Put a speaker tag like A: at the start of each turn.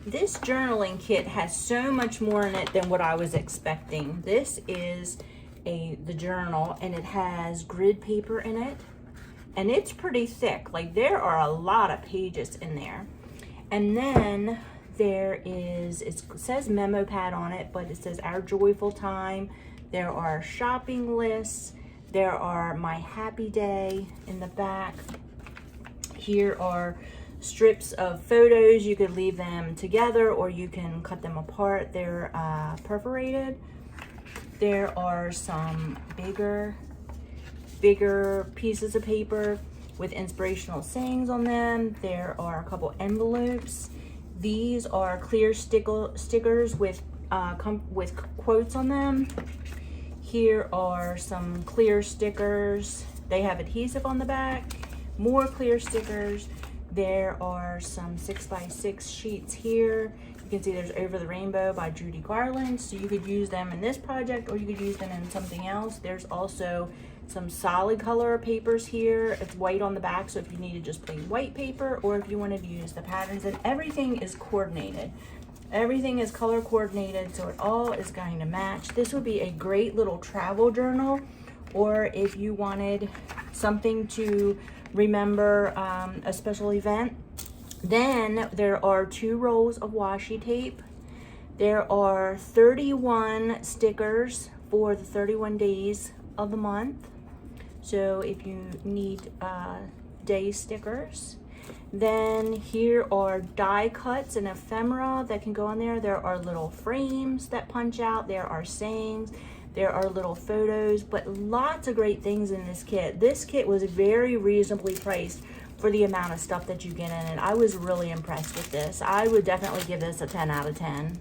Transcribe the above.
A: This journaling kit has so much more in it than what I was expecting. This is the journal, and it has grid paper in it, and it's pretty thick. Like, there are a lot of pages in there. And then there is, it says memo pad on it, but it says Our Joyful Time. There are shopping lists. There are My Happy Day in the back. Here are strips of photos. You could leave them together or you can cut them apart. They're perforated. There are some bigger pieces of paper with inspirational sayings on them. There are a couple envelopes. These are clear stickers with quotes on them. Here are some clear stickers. They have adhesive on the back. More clear stickers. There are some 6x6 sheets here. You can see there's Over the Rainbow by Judy Garland. So you could use them in this project or you could use them in something else. There's also some solid color papers here. It's white on the back, so if you needed just plain white paper or if you wanted to use the patterns, and everything is coordinated. Everything is color coordinated, so it all is going to match. This would be a great little travel journal, or if you wanted something to remember a special event. Then there are 2 rolls of washi tape. There are 31 stickers for the 31 days of the month. So if you need day stickers. Then here are die cuts and ephemera that can go on there. There are little frames that punch out. There are sayings. There are little photos, but lots of great things in this kit. This kit was very reasonably priced for the amount of stuff that you get in it. I was really impressed with this. I would definitely give this a 10 out of 10.